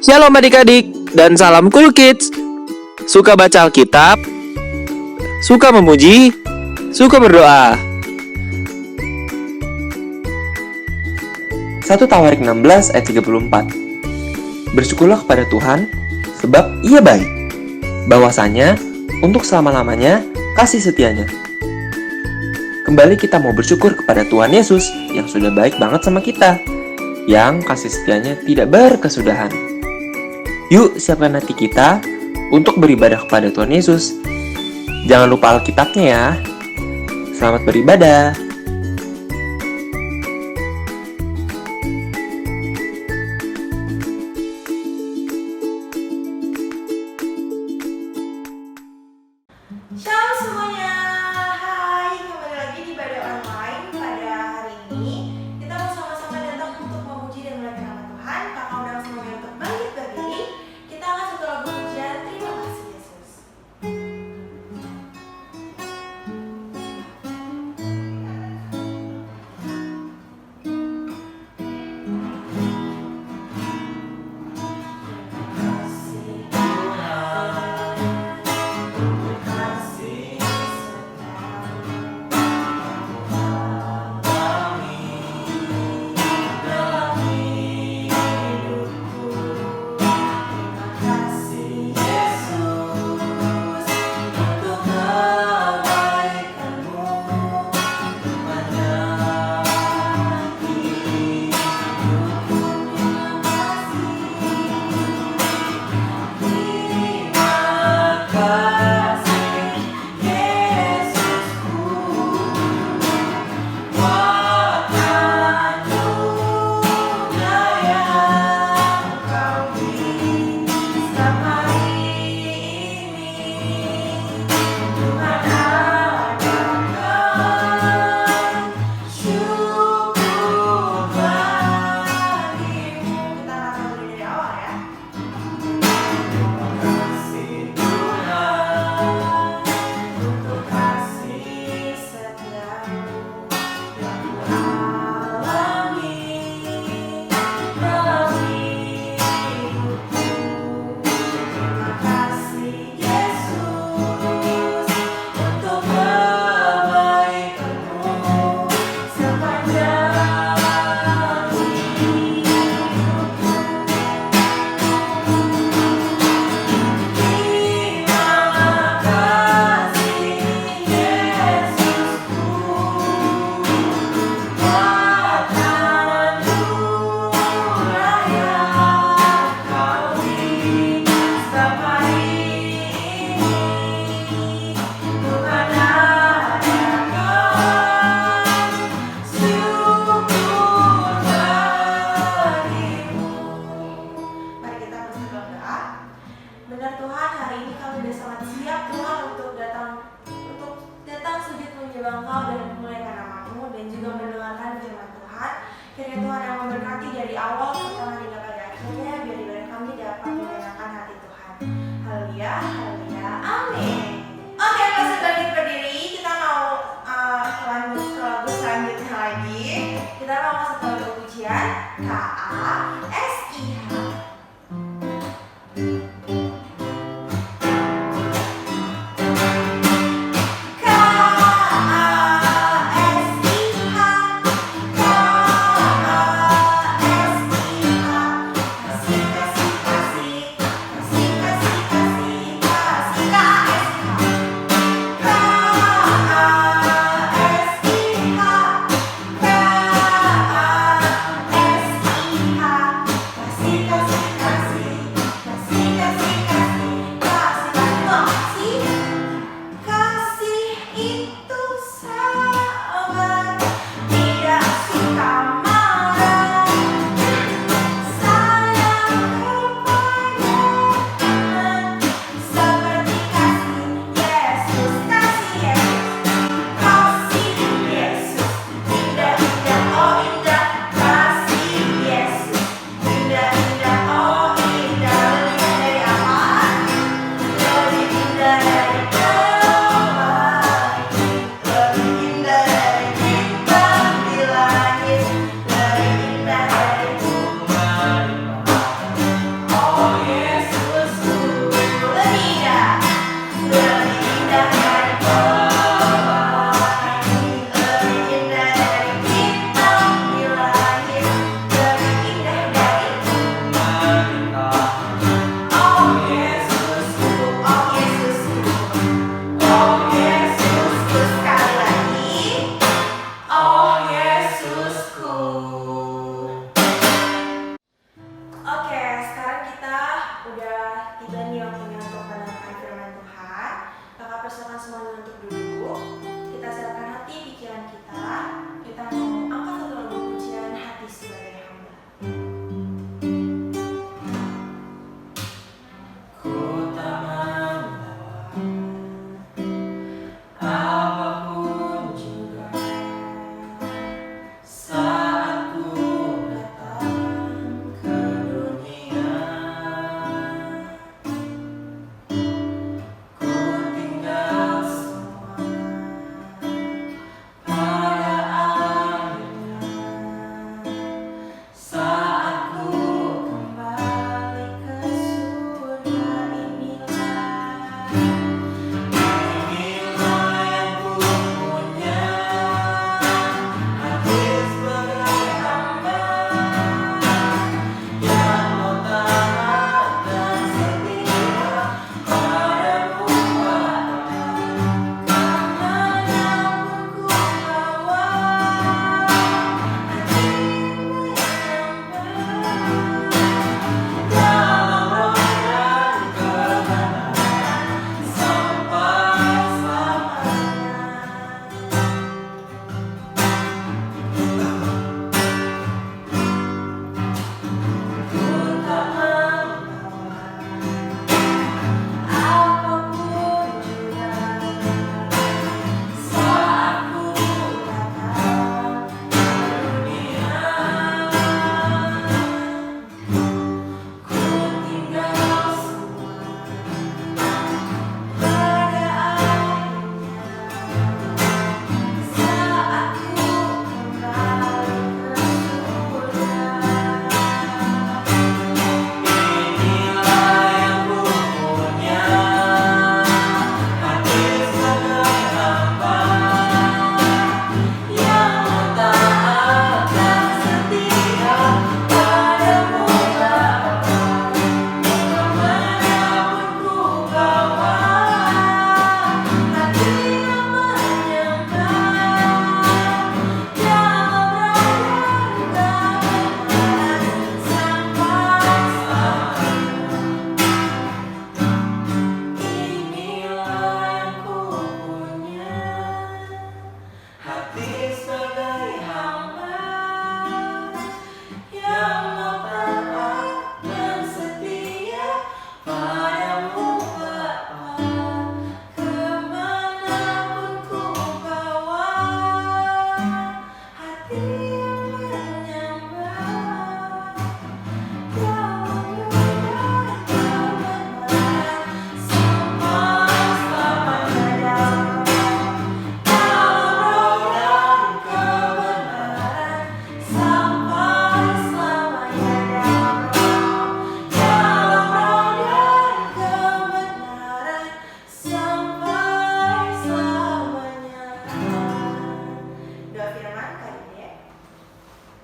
Shalom adik-adik dan salam cool kids. Suka baca Alkitab? Suka memuji? Suka berdoa? 1 Tawarik 16 ayat 34. Bersyukurlah kepada Tuhan, sebab Ia baik. Bahwasanya, untuk selama-lamanya, kasih setianya. Kembali kita mau bersyukur kepada Tuhan Yesus yang sudah baik banget sama kita, yang kasih setianya tidak berkesudahan. Yuk siapkan hati kita untuk beribadah kepada Tuhan Yesus. Jangan lupa Alkitabnya ya. Selamat beribadah. Shalom semuanya, hai, kembali lagi di Ibadah Online. Pada hari ini kita mau sama-sama datang untuk memuji dan memuliakan nama Tuhan. Kakak undang semuanya untuk bangkit berdiri. Kita akan satu lagu pujian, terima kasih Yesus. Benar Tuhan, hari ini kami sudah sangat siap Tuhan untuk datang sujud menyembah Engkau dan memuliakan nama-Mu dan juga mendengarkan firman Tuhan. Kiranya Tuhan yang memberkati dari awal pertengahan hingga pada akhirnya, biar ibadah kami dapat menyenangkan hati Tuhan. Haleluya, haleluya, amin. Oke, masih bangkit berdiri, kita mau lanjut ke lagu selanjutnya lagi. Kita mau masuk ke lagu pujian KASIH.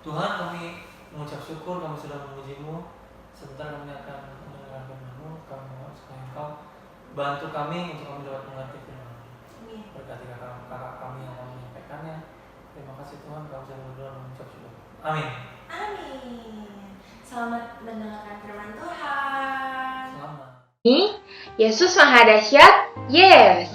Tuhan, kami mengucap syukur, kami sudah memuji-Mu. Sebentar kami akan mendengarkan firman-Mu. Kami mohon supaya Engkau bantu kami untuk kami dapat mengerti firman-Mu. Berkati kakak kami yang akan menyampaikannya. Terima kasih Tuhan, kami sudah berdoa dan mengucap syukur. Amin. Amin. Selamat mendengarkan firman Tuhan. Selamat. Yesus Maha Dahsyat, yes!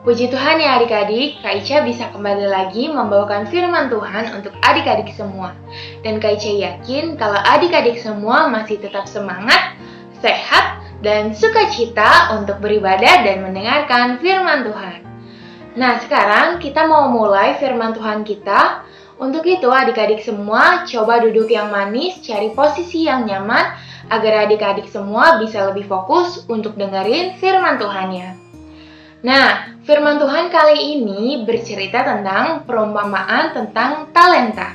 Puji Tuhan ya adik-adik, Kak Ica bisa kembali lagi membawakan firman Tuhan untuk adik-adik semua. Dan Kak Ica yakin kalau adik-adik semua masih tetap semangat, sehat, dan sukacita untuk beribadah dan mendengarkan firman Tuhan. Nah, sekarang kita mau mulai firman Tuhan kita. Untuk itu adik-adik semua coba duduk yang manis, cari posisi yang nyaman agar adik-adik semua bisa lebih fokus untuk dengerin firman Tuhannya. Nah, firman Tuhan kali ini bercerita tentang perumpamaan tentang talenta.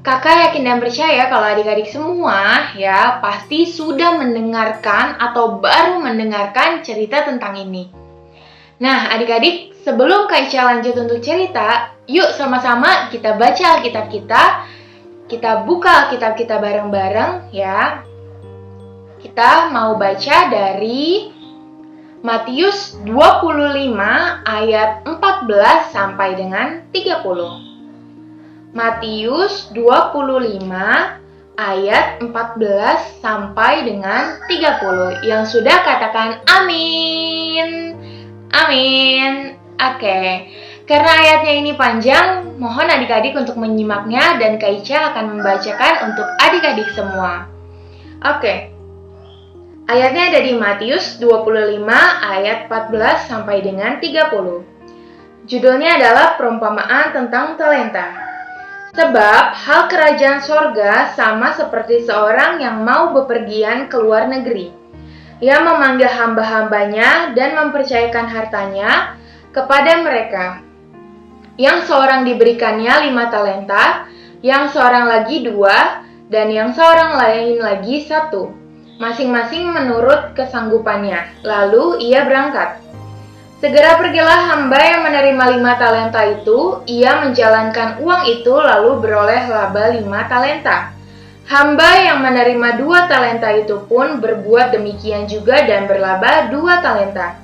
Kakak yakin dan percaya kalau adik-adik semua ya pasti sudah mendengarkan atau baru mendengarkan cerita tentang ini. Nah, adik-adik, sebelum Kak Ica lanjut untuk cerita, yuk sama-sama kita baca Alkitab kita. Kita buka Alkitab kita bareng-bareng ya. Kita mau baca dari Matius 25 ayat 14 sampai dengan 30. Matius 25 ayat 14 sampai dengan 30. Yang sudah katakan amin. Amin. Oke. Karena ayatnya ini panjang, mohon adik-adik untuk menyimaknya dan Kak Ica akan membacakan untuk adik-adik semua. Oke. Ayatnya ada di Matius 25 ayat 14 sampai dengan 30. Judulnya adalah perumpamaan tentang talenta. Sebab hal kerajaan sorga sama seperti seorang yang mau bepergian ke luar negeri. Ia memanggil hamba-hambanya dan mempercayakan hartanya kepada mereka. Yang seorang diberikannya 5 talenta, yang seorang lagi 2, dan yang seorang lain lagi 1. Masing-masing menurut kesanggupannya. Lalu ia berangkat. Segera pergilah hamba yang menerima 5 talenta itu. Ia menjalankan uang itu lalu beroleh laba 5 talenta. Hamba yang menerima 2 talenta itu pun berbuat demikian juga dan berlaba 2 talenta.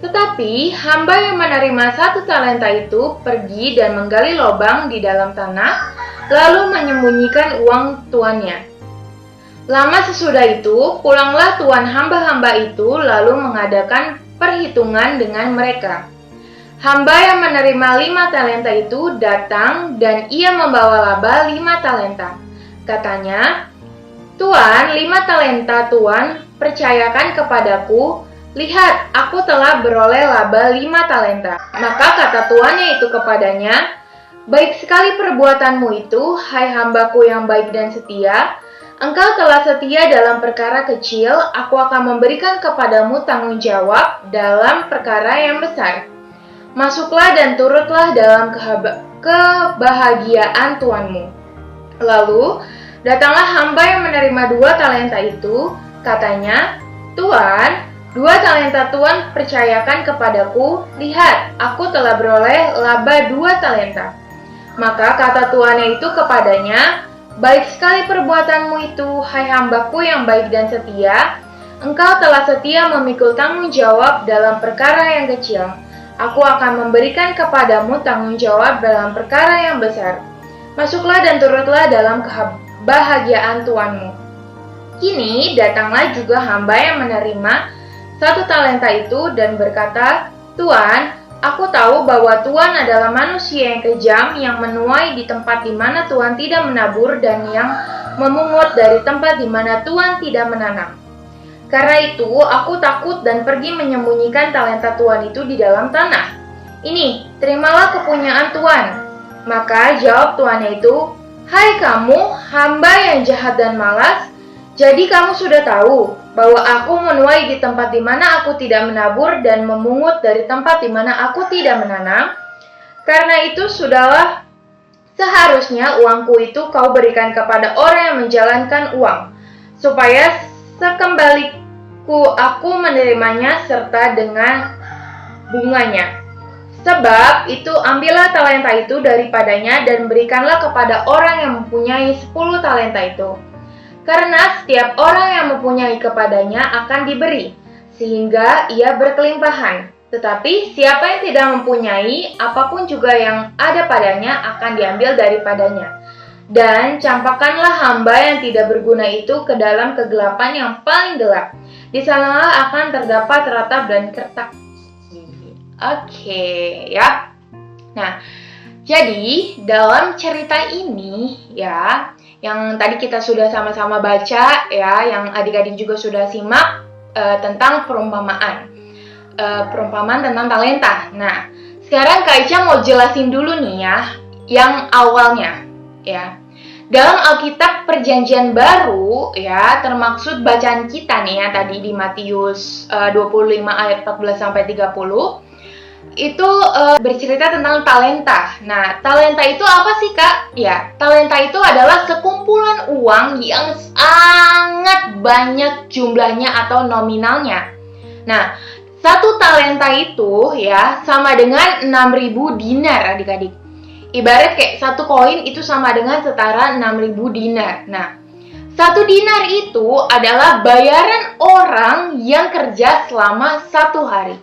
Tetapi hamba yang menerima 1 talenta itu pergi dan menggali lubang di dalam tanah, lalu menyembunyikan uang tuannya. Lama sesudah itu, pulanglah tuan hamba-hamba itu lalu mengadakan perhitungan dengan mereka. Hamba yang menerima 5 talenta itu datang dan ia membawa laba 5 talenta. Katanya, Tuan, 5 talenta Tuan percayakan kepadaku. Lihat, aku telah beroleh laba 5 talenta. Maka kata tuannya itu kepadanya, baik sekali perbuatanmu itu, hai hambaku yang baik dan setia. Engkau telah setia dalam perkara kecil, aku akan memberikan kepadamu tanggung jawab dalam perkara yang besar. Masuklah dan turutlah dalam kebahagiaan tuanmu. Lalu, datanglah hamba yang menerima 2 talenta itu, katanya, Tuan, 2 talenta Tuan percayakan kepadaku, lihat, aku telah beroleh laba 2 talenta. Maka kata tuannya itu kepadanya, baik sekali perbuatanmu itu, hai hambaku yang baik dan setia. Engkau telah setia memikul tanggung jawab dalam perkara yang kecil. Aku akan memberikan kepadamu tanggung jawab dalam perkara yang besar. Masuklah dan turutlah dalam kebahagiaan tuanmu. Kini datanglah juga hamba yang menerima 1 talenta itu dan berkata, Tuan, aku tahu bahwa Tuan adalah manusia yang kejam yang menuai di tempat di mana Tuan tidak menabur dan yang memungut dari tempat di mana Tuan tidak menanam. Karena itu, aku takut dan pergi menyembunyikan talenta Tuan itu di dalam tanah. Ini, terimalah kepunyaan Tuan. Maka jawab tuannya itu, hai kamu, hamba yang jahat dan malas, jadi kamu sudah tahu bahwa aku menuai di tempat di mana aku tidak menabur dan memungut dari tempat di mana aku tidak menanam. Karena itu sudahlah seharusnya uangku itu kau berikan kepada orang yang menjalankan uang, supaya sekembaliku aku menerimanya serta dengan bunganya. Sebab itu ambillah talenta itu daripadanya dan berikanlah kepada orang yang mempunyai 10 talenta itu. Karena setiap orang yang mempunyai kepadanya akan diberi, sehingga ia berkelimpahan. Tetapi siapa yang tidak mempunyai, apapun juga yang ada padanya akan diambil daripadanya. Dan campakkanlah hamba yang tidak berguna itu ke dalam kegelapan yang paling gelap. Di sanalah akan terdapat ratap dan kertak gigi. Oke, ya. Nah, jadi dalam cerita ini ya, yang tadi kita sudah sama-sama baca ya, yang adik-adik juga sudah simak tentang perumpamaan tentang talenta. Nah, sekarang Kak Ica mau jelasin dulu nih ya, yang awalnya ya. Dalam Alkitab Perjanjian Baru ya, termaksud bacaan kita nih ya tadi di Matius 25 ayat 14 sampai 30 itu bercerita tentang talenta. Nah, talenta itu apa sih Kak? Ya, talenta itu adalah sekumpulan uang yang sangat banyak jumlahnya atau nominalnya. Nah, satu talenta itu ya sama dengan 6.000 dinar adik-adik. Ibarat kayak satu koin itu sama dengan setara 6.000 dinar. Nah, satu dinar itu adalah bayaran orang yang kerja selama 1 hari.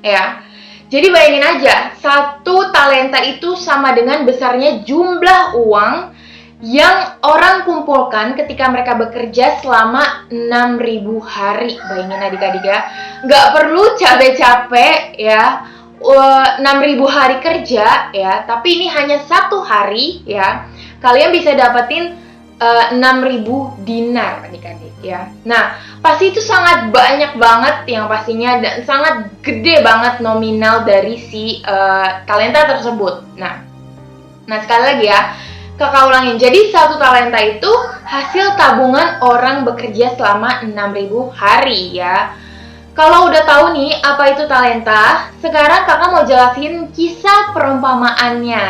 Ya, jadi bayangin aja, satu talenta itu sama dengan besarnya jumlah uang yang orang kumpulkan ketika mereka bekerja selama 6.000 hari. Bayangin adik-adik ya, nggak perlu capek-capek ya, 6.000 hari kerja ya, tapi ini hanya 1 hari ya, kalian bisa dapetin 6.000 dinar adik-adik ya. Nah, pasti itu sangat banyak banget yang pastinya dan sangat gede banget nominal dari si talenta tersebut. Nah sekali lagi ya, kakak ulangin. Jadi satu talenta itu hasil tabungan orang bekerja selama 6.000 hari ya. Kalau udah tahu nih apa itu talenta, sekarang kakak mau jelasin kisah perumpamaannya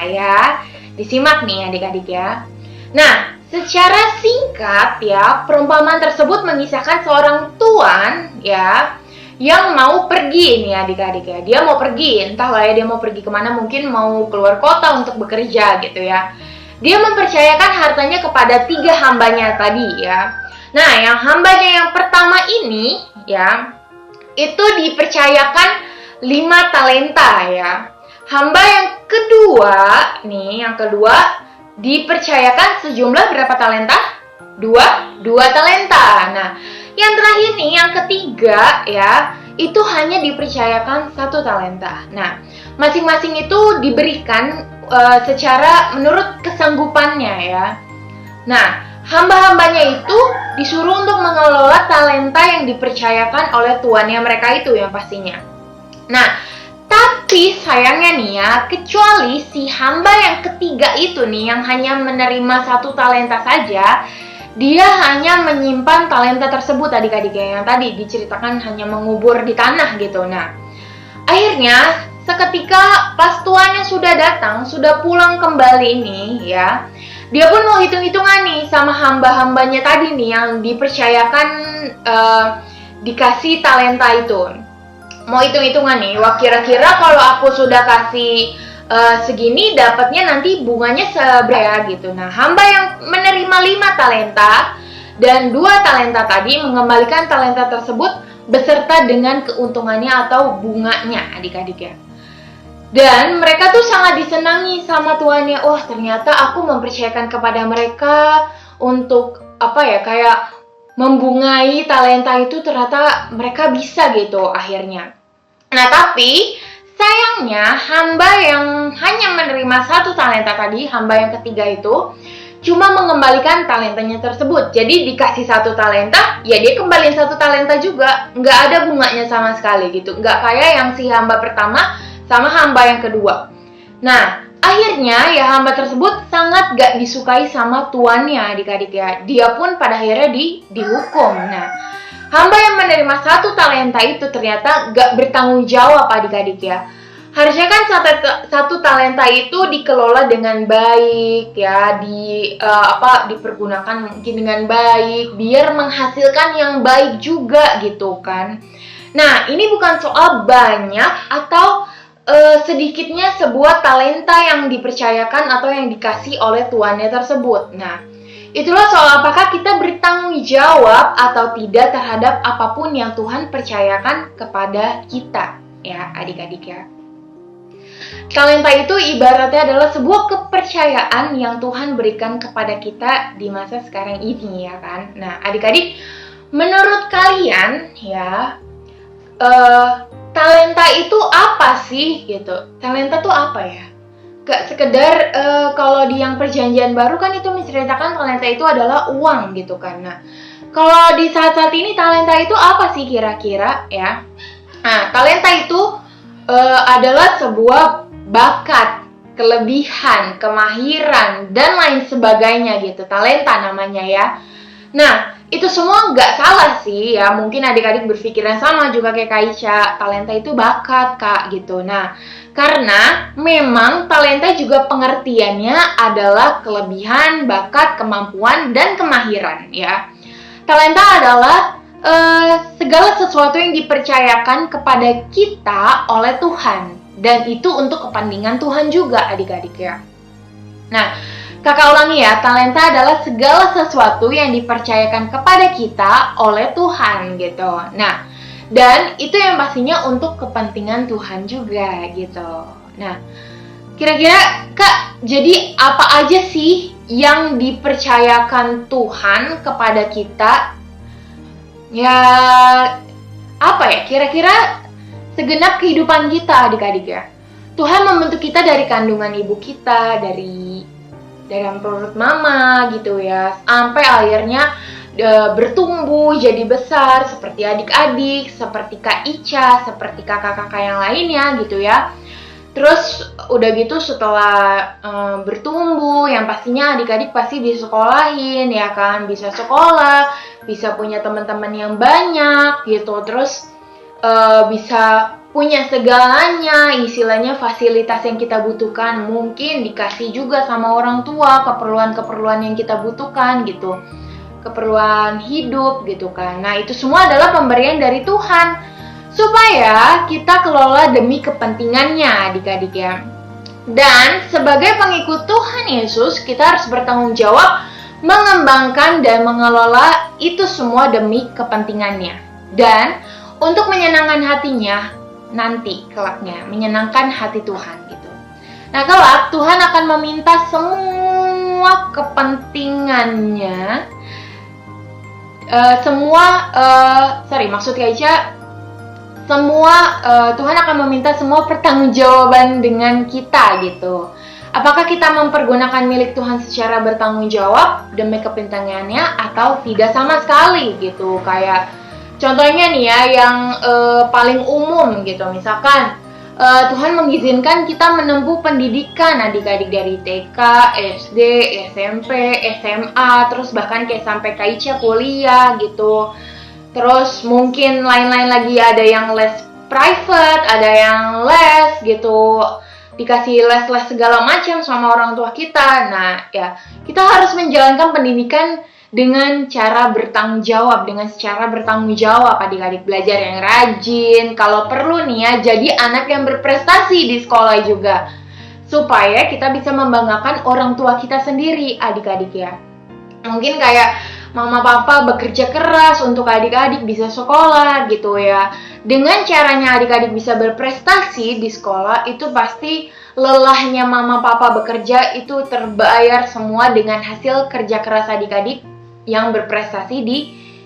ya. Disimak nih adik-adik ya. Nah, secara singkat ya, perumpamaan tersebut mengisahkan seorang tuan ya yang mau pergi nih adik-adik ya. Dia mau pergi, entahlah ya dia mau pergi kemana, mungkin mau keluar kota untuk bekerja gitu ya. Dia mempercayakan hartanya kepada 3 hambanya tadi ya. Nah, yang hambanya yang pertama ini ya, itu dipercayakan 5 talenta ya. Hamba yang kedua nih, yang kedua dipercayakan sejumlah berapa talenta? 2 talenta. Nah, yang terakhir nih, yang ketiga ya, itu hanya dipercayakan 1 talenta. Nah, masing-masing itu diberikan secara menurut kesanggupannya ya. Nah, hamba-hambanya itu disuruh untuk mengelola talenta yang dipercayakan oleh tuannya mereka itu yang pastinya. Nah, tapi sayangnya nih ya, kecuali si hamba yang ketiga itu nih yang hanya menerima 1 talenta saja, dia hanya menyimpan talenta tersebut adik-adik ya, yang tadi diceritakan hanya mengubur di tanah gitu. Nah, akhirnya seketika pas tuannya sudah datang, sudah pulang kembali nih ya, dia pun mau hitung-hitungan nih sama hamba-hambanya tadi nih yang dipercayakan dikasih talenta itu. Mau hitung-hitungan nih, wah kira-kira kalau aku sudah kasih segini dapatnya nanti bunganya seberapa gitu. Nah, hamba yang menerima 5 talenta dan 2 talenta tadi mengembalikan talenta tersebut beserta dengan keuntungannya atau bunganya adik-adik ya. Dan mereka tuh sangat disenangi sama tuannya. Wah, ternyata aku mempercayakan kepada mereka untuk apa ya, kayak membungai talenta itu, ternyata mereka bisa gitu akhirnya. Nah, tapi sayangnya hamba yang hanya menerima 1 talenta tadi, hamba yang ketiga itu cuma mengembalikan talentanya tersebut. Jadi dikasih 1 talenta, ya dia kembaliin 1 talenta juga. Nggak ada bunganya sama sekali gitu. Nggak kayak yang si hamba pertama sama hamba yang kedua. Nah, akhirnya ya hamba tersebut sangat gak disukai sama tuannya adik-adik ya. Dia pun pada akhirnya dihukum. Nah, hamba yang menerima 1 talenta itu ternyata gak bertanggung jawab adik-adik ya. Harusnya kan 1 talenta itu dikelola dengan baik ya, dipergunakan mungkin dengan baik biar menghasilkan yang baik juga gitu kan. Nah, ini bukan soal banyak atau sedikitnya sebuah talenta yang dipercayakan atau yang dikasih oleh tuannya tersebut. Nah, itulah soal apakah kita bertanggung jawab atau tidak terhadap apapun yang Tuhan percayakan kepada kita, ya adik-adik ya. Talenta itu ibaratnya adalah sebuah kepercayaan yang Tuhan berikan kepada kita di masa sekarang ini, ya kan. Nah, adik-adik, menurut kalian ya, talenta itu apa sih gitu? Talenta itu apa ya? Gak sekedar kalau di yang perjanjian baru kan itu menceritakan talenta itu adalah uang gitu kan. Nah, kalau di saat-saat ini talenta itu apa sih kira-kira ya? Nah, talenta itu adalah sebuah bakat, kelebihan, kemahiran, dan lain sebagainya gitu. Talenta namanya ya. Nah, itu semua nggak salah sih ya. Mungkin adik-adik berpikiran sama juga kayak Kak Ica. Talenta itu bakat, Kak, gitu. Nah, karena memang talenta juga pengertiannya adalah kelebihan, bakat, kemampuan, dan kemahiran ya. Talenta adalah segala sesuatu yang dipercayakan kepada kita oleh Tuhan. Dan itu untuk kepentingan Tuhan juga adik-adik ya. Nah, kakak ulangi ya, talenta adalah segala sesuatu yang dipercayakan kepada kita oleh Tuhan gitu. Nah, dan itu yang pastinya untuk kepentingan Tuhan juga gitu. Nah, kira-kira Kak, jadi apa aja sih yang dipercayakan Tuhan kepada kita? Ya, apa ya? Kira-kira segenap kehidupan kita adik-adik ya. Tuhan membentuk kita dari kandungan ibu kita, dari dalam perut mama gitu ya, sampai akhirnya bertumbuh jadi besar seperti adik-adik, seperti Kak Ica, seperti kakak-kakak yang lainnya gitu ya. Terus udah gitu setelah bertumbuh, yang pastinya adik-adik pasti disekolahin ya kan, bisa sekolah, bisa punya teman-teman yang banyak gitu, terus bisa punya segalanya, istilahnya fasilitas yang kita butuhkan, mungkin dikasih juga sama orang tua keperluan-keperluan yang kita butuhkan gitu, keperluan hidup gitu kan. Nah, itu semua adalah pemberian dari Tuhan supaya kita kelola demi kepentingannya adik-adik ya. Dan sebagai pengikut Tuhan Yesus, kita harus bertanggung jawab mengembangkan dan mengelola itu semua demi kepentingannya. Dan untuk menyenangkan hatinya nanti kelaknya, menyenangkan hati Tuhan gitu. Nah, kelak Tuhan akan meminta semua kepentingannya, Tuhan akan meminta semua pertanggungjawaban dengan kita gitu. Apakah kita mempergunakan milik Tuhan secara bertanggung jawab demi kepentingannya atau tidak sama sekali gitu. Kayak contohnya nih ya, yang paling umum gitu, misalkan Tuhan mengizinkan kita menempuh pendidikan adik-adik dari TK, SD, SMP, SMA, terus bahkan kayak sampai Kak Ica kuliah gitu. Terus mungkin lain-lain lagi, ada yang les private, ada yang les gitu, dikasih les-les segala macam sama orang tua kita. Nah ya, kita harus menjalankan pendidikan dengan cara bertanggung jawab, dengan secara bertanggung jawab adik-adik, belajar yang rajin, kalau perlu nih ya, jadi anak yang berprestasi di sekolah juga, supaya kita bisa membanggakan orang tua kita sendiri adik-adik ya. Mungkin kayak mama papa bekerja keras untuk adik-adik bisa sekolah gitu ya. Dengan caranya adik-adik bisa berprestasi di sekolah, itu pasti lelahnya mama papa bekerja itu terbayar semua dengan hasil kerja keras adik-adik yang berprestasi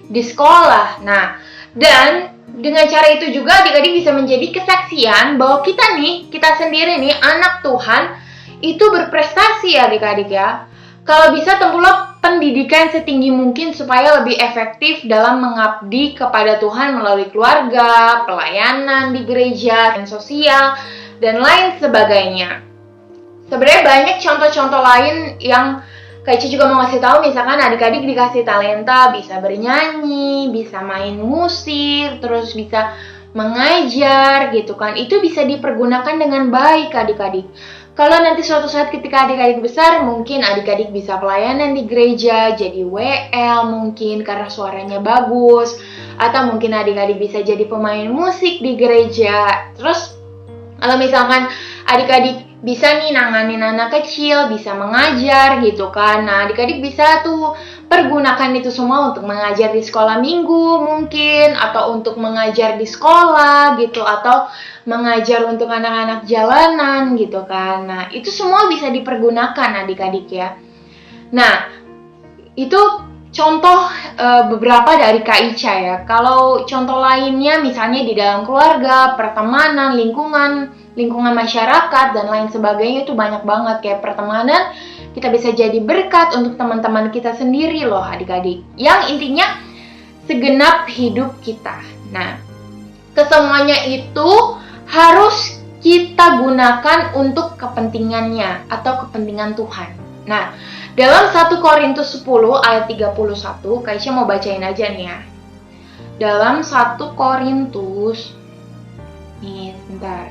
di sekolah. Nah, dan dengan cara itu juga adik-adik bisa menjadi kesaksian bahwa kita sendiri nih, anak Tuhan, itu berprestasi adik-adik ya. Kalau bisa tempuhlah pendidikan setinggi mungkin supaya lebih efektif dalam mengabdi kepada Tuhan melalui keluarga, pelayanan di gereja, dan sosial, dan lain sebagainya. Sebenarnya banyak contoh-contoh lain yang Kak Ica juga mau ngasih tahu, misalkan adik-adik dikasih talenta, bisa bernyanyi, bisa main musik, terus bisa mengajar gitu kan. Itu bisa dipergunakan dengan baik adik-adik. Kalau nanti suatu saat ketika adik-adik besar, mungkin adik-adik bisa pelayanan di gereja, jadi WL mungkin karena suaranya bagus, atau mungkin adik-adik bisa jadi pemain musik di gereja. Terus Kalau misalkan adik-adik bisa nih nanganin anak kecil, bisa mengajar gitu kan. Nah, adik-adik bisa tuh pergunakan itu semua untuk mengajar di sekolah minggu mungkin, atau untuk mengajar di sekolah gitu, atau mengajar untuk anak-anak jalanan gitu kan. Nah, itu semua bisa dipergunakan adik-adik ya. Nah, itu contoh beberapa dari Kak Ica ya. Kalau contoh lainnya misalnya di dalam keluarga, pertemanan, lingkungan masyarakat dan lain sebagainya itu banyak banget. Kayak pertemanan, kita bisa jadi berkat untuk teman-teman kita sendiri loh adik-adik. Yang intinya segenap hidup kita. Nah, kesemuanya itu harus kita gunakan untuk kepentingannya atau kepentingan Tuhan. Nah, dalam 1 Korintus 10 ayat 31, Kak Isya mau bacain aja nih ya. Dalam 1 Korintus, nih sebentar.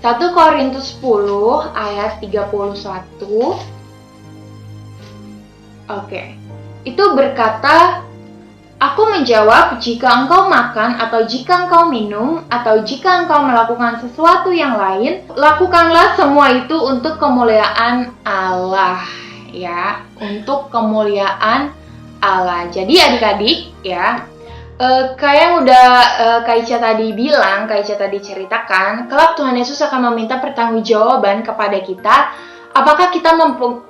1 Korintus 10 ayat 31. Oke. Itu berkata, aku menjawab, jika engkau makan atau jika engkau minum atau jika engkau melakukan sesuatu yang lain, lakukanlah semua itu untuk kemuliaan Allah. Ya, untuk kemuliaan Allah. Jadi adik-adik ya, kayak yang udah Kak Ica tadi bilang, Kak Ica tadi ceritakan, kelak Tuhan Yesus akan meminta pertanggungjawaban kepada kita, apakah kita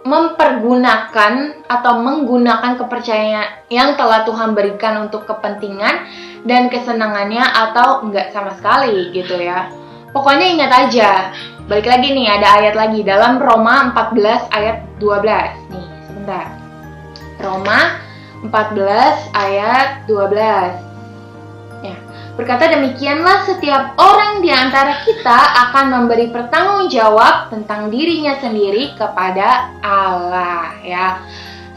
mempergunakan atau menggunakan kepercayaan yang telah Tuhan berikan untuk kepentingan dan kesenangannya atau enggak sama sekali gitu ya. Pokoknya ingat aja, balik lagi nih, ada ayat lagi dalam Roma 14 ayat 12. Nih, sebentar. Roma 14 ayat 12. Ya, berkata demikianlah setiap orang di antara kita akan memberi pertanggungjawab tentang dirinya sendiri kepada Allah ya.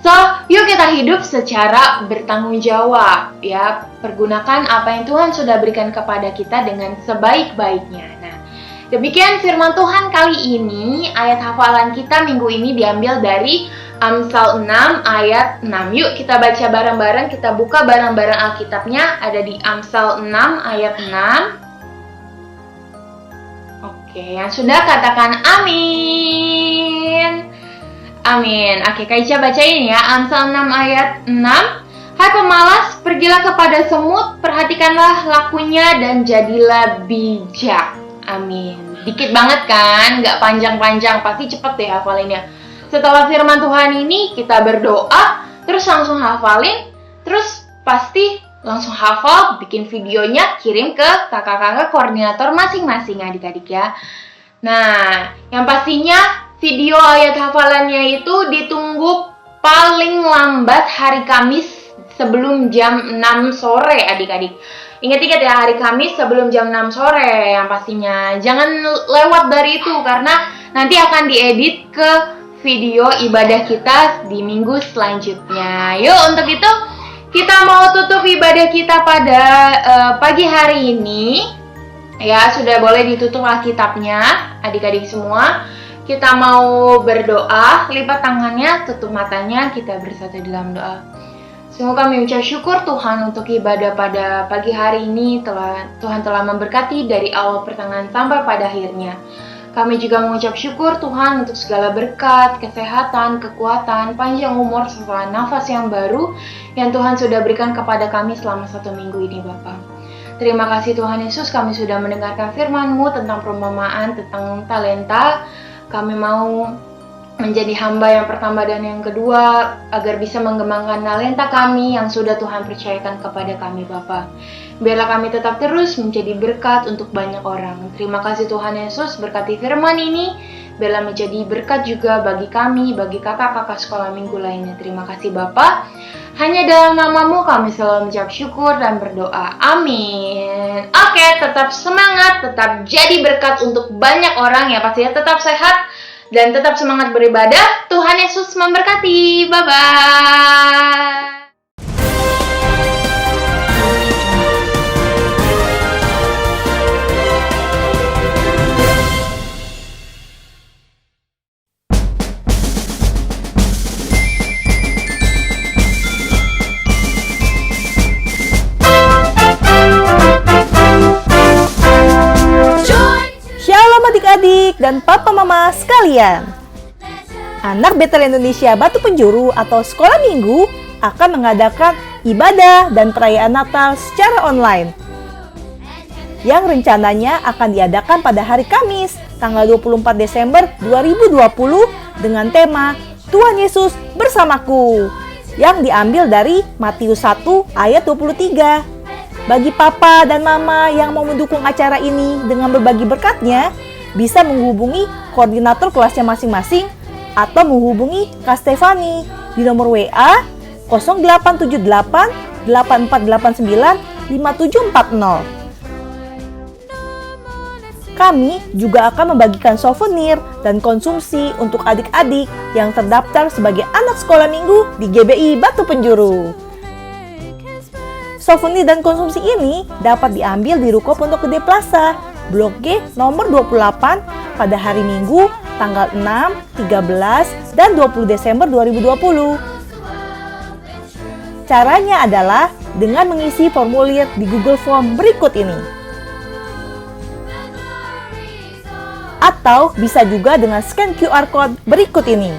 So, yuk kita hidup secara bertanggung jawab ya. Pergunakan apa yang Tuhan sudah berikan kepada kita dengan sebaik-baiknya. Nah, demikian firman Tuhan kali ini. Ayat hafalan kita minggu ini diambil dari Amsal 6 ayat 6. Yuk kita baca bareng-bareng, kita buka bareng-bareng Alkitabnya. Ada di Amsal 6 ayat 6. Oke, yang sudah katakan amin. Amin. Oke, Kak Ica bacain ya. Amsal 6 ayat 6. Hai pemalas, pergilah kepada semut, perhatikanlah lakunya dan jadilah bijak. Amin. Dikit banget kan? Nggak panjang-panjang, pasti cepet deh hafalinnya. Setelah firman Tuhan ini, kita berdoa, terus langsung hafalin, terus pasti langsung hafal, bikin videonya, kirim ke kakak-kakak koordinator masing-masing adik-adik ya. Nah, yang pastinya video ayat hafalannya itu ditunggu paling lambat hari Kamis sebelum jam 6 sore adik-adik. Ingat-ingat ya, hari Kamis sebelum jam 6 sore yang pastinya. Jangan lewat dari itu karena nanti akan diedit ke video ibadah kita di minggu selanjutnya. Yuk, untuk itu kita mau tutup ibadah kita pada pagi hari ini. Ya, sudah boleh ditutup Alkitabnya adik-adik semua. Kita mau berdoa, lipat tangannya, tutup matanya, kita bersatu dalam doa. Semoga kami ucap syukur Tuhan untuk ibadah pada pagi hari ini. Tuhan telah memberkati dari awal pertengahan sampai pada akhirnya. Kami juga mengucap syukur Tuhan untuk segala berkat, kesehatan, kekuatan, panjang umur, serta nafas yang baru yang Tuhan sudah berikan kepada kami selama 1 minggu ini Bapa. Terima kasih Tuhan Yesus, kami sudah mendengarkan firman-Mu tentang perumpamaan, tentang talenta. Kami mau menjadi hamba yang pertama dan yang kedua agar bisa mengembangkan talenta kami yang sudah Tuhan percayakan kepada kami Bapa. Biarlah kami tetap terus menjadi berkat untuk banyak orang. Terima kasih Tuhan Yesus, berkati firman ini. Biarlah menjadi berkat juga bagi kami, bagi kakak-kakak sekolah minggu lainnya. Terima kasih Bapa. Hanya dalam nama-Mu kami selalu mengucap syukur dan berdoa. Amin. Oke, tetap semangat, tetap jadi berkat untuk banyak orang ya pastinya. Tetap sehat dan tetap semangat beribadah. Tuhan Yesus memberkati. Bye-bye. dan papa mama sekalian. Anak Betel Indonesia Batu Penjuru atau Sekolah Minggu akan mengadakan ibadah dan perayaan Natal secara online yang rencananya akan diadakan pada hari Kamis, tanggal 24 Desember 2020 dengan tema Tuhan Yesus bersamaku yang diambil dari Matius 1 ayat 23. Bagi papa dan mama yang mau mendukung acara ini dengan berbagi berkatnya, bisa menghubungi koordinator kelasnya masing-masing atau menghubungi Kak Stefani di nomor WA 0878 8489 5740. Kami juga akan membagikan souvenir dan konsumsi untuk adik-adik yang terdaftar sebagai anak sekolah minggu di GBI Batu Penjuru. Souvenir dan konsumsi ini dapat diambil di Ruko Pondok Gede Plaza, Blok G nomor 28 pada hari Minggu tanggal 6, 13, dan 20 Desember 2020. Caranya adalah dengan mengisi formulir di Google Form berikut ini. Atau bisa juga dengan scan QR Code berikut ini.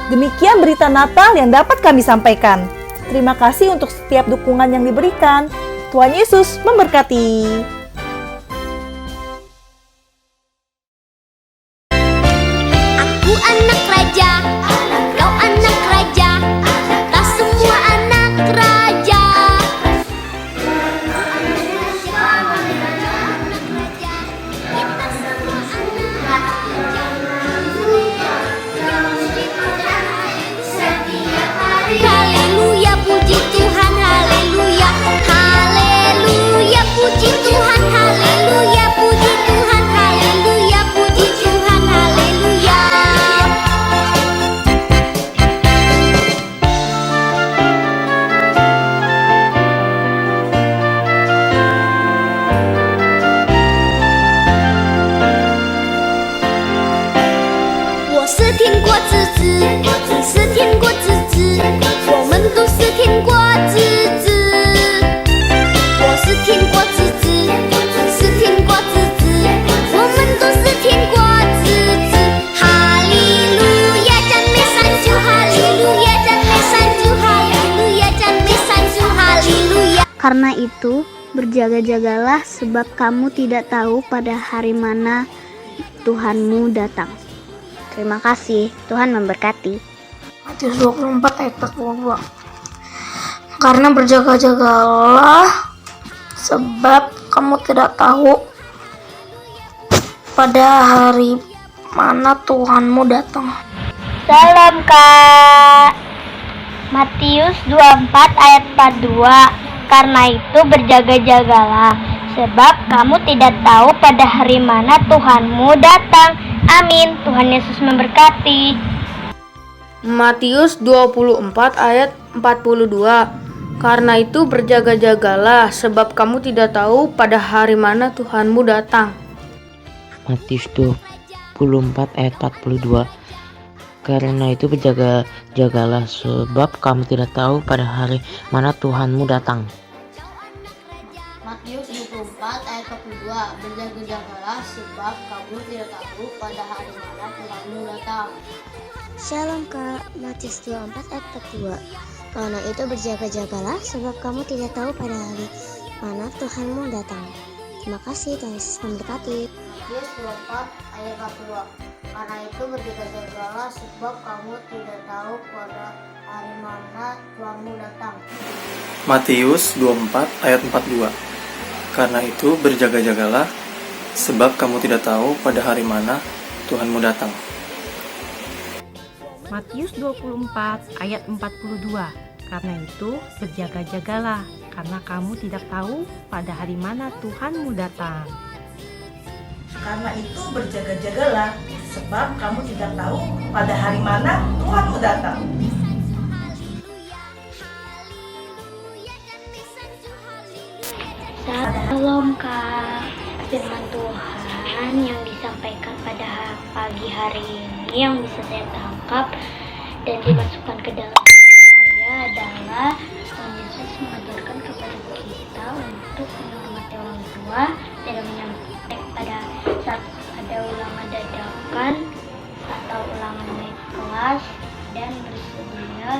Demikian berita Natal yang dapat kami sampaikan. Terima kasih untuk setiap dukungan yang diberikan. Tuhan Yesus memberkati. Aku anak raja, kau anak raja, kita semua anak raja. Haleluya, puji Tuhan, haleluya, haleluya, puji Tuhan, haleluya, puji Tuhan, haleluya, puji Tuhan, haleluya. Karena itu, berjaga-jagalah sebab kamu tidak tahu pada hari mana Tuhanmu datang. Terima kasih, Tuhan memberkati. Matius 24 ayat 42. Karena berjaga-jagalah sebab kamu tidak tahu pada hari mana Tuhanmu datang. Salam Kak. Matius 24 ayat 42. Karena itu berjaga-jagalah sebab kamu tidak tahu pada hari mana Tuhanmu datang. Amin. Tuhan Yesus memberkati. Matius 24 ayat 42. Karena itu berjaga-jagalah sebab kamu tidak tahu pada hari mana Tuhanmu datang. Matius 24 ayat 42. Karena itu berjaga-jagalah sebab kamu tidak tahu pada hari mana Tuhanmu datang. Matius 24 ayat 42. Berjaga-jagalah sebab kamu tidak tahu pada hari mana Tuhanmu datang. Shalom Kak. Matius 24 ayat 42. Karena itu berjaga-jagalah sebab kamu tidak tahu pada hari mana Tuhanmu datang. Terima kasih, Tuhan Yesus memberkati. Matius 24 ayat 42. Karena itu berjaga-jagalah sebab kamu tidak tahu pada hari mana Tuhanmu datang. Matius 24 ayat 42. Karena itu berjaga-jagalah sebab kamu tidak tahu pada hari mana Tuhanmu datang. Matius 24 ayat 42. Karena itu berjaga-jagalah karena kamu tidak tahu pada hari mana Tuhanmu datang. Karena itu berjaga-jagalah sebab kamu tidak tahu pada hari mana Tuhanmu datang. Shalom Kak. Firman Tuhan yang disampaikan pada pagi hari ini yang bisa saya tangkap dan dimasukkan ke dalam hati saya saya adalah Tuhan Yesus mengajarkan kepada kita untuk menghormati orang tua, tidak menyontek pada saat ada ulangan dadakan atau ulangan naik kelas, dan bersedia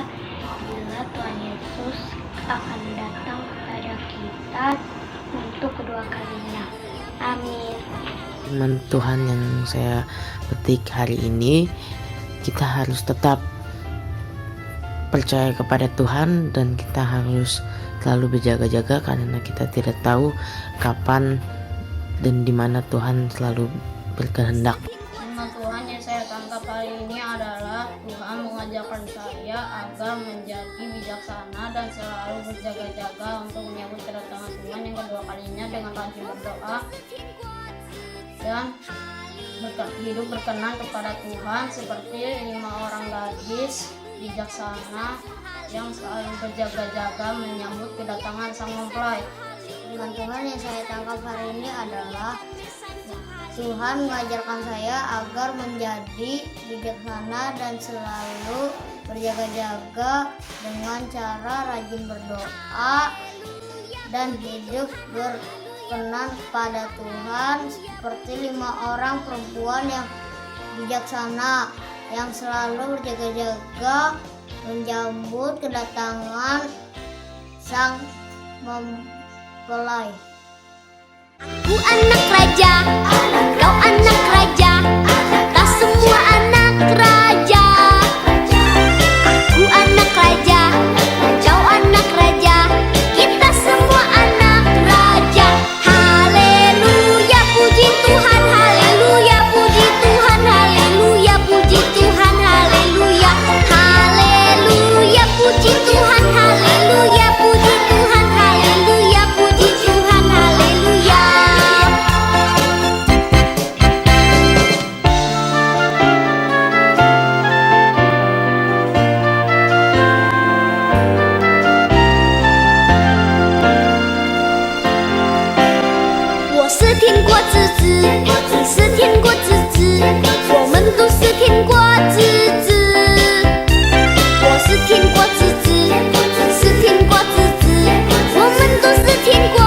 bila Tuhan Yesus akan datang kepada kita untuk kedua kalinya. Amin. Firman Tuhan yang saya petik hari ini, kita harus tetap percaya kepada Tuhan dan kita harus selalu berjaga-jaga karena kita tidak tahu kapan dan di mana Tuhan selalu berkehendak. Firman Tuhan yang saya tangkap hari ini adalah Tuhan mengajarkan saya agar menjadi bijaksana dan selalu berjaga-jaga untuk menyambut kedatangan Tuhan yang kedua kalinya dengan rajin berdoa dan hidup berkenan kepada Tuhan seperti 5 orang gadis bijaksana yang selalu berjaga-jaga menyambut kedatangan sang mempelai. Firman Tuhan yang saya tangkap hari ini adalah Tuhan mengajarkan saya agar menjadi bijaksana dan selalu berjaga-jaga dengan cara rajin berdoa dan hidup berkenan pada Tuhan seperti 5 orang perempuan yang bijaksana yang selalu berjaga-jaga menyambut kedatangan sang mempelai. Aku anak raja, kau anak raja, kita semua anak raja. Aku anak raja, kau anak raja, kita semua anak raja. Haleluya, puji Tuhan, haleluya, puji Tuhan, haleluya, puji Tuhan, haleluya. Haleluya, puji Tuhan, haleluya, puji Tuhan, haleluya, puji Tuhan, haleluya.我是天国之子，是天国之子，我们都是天国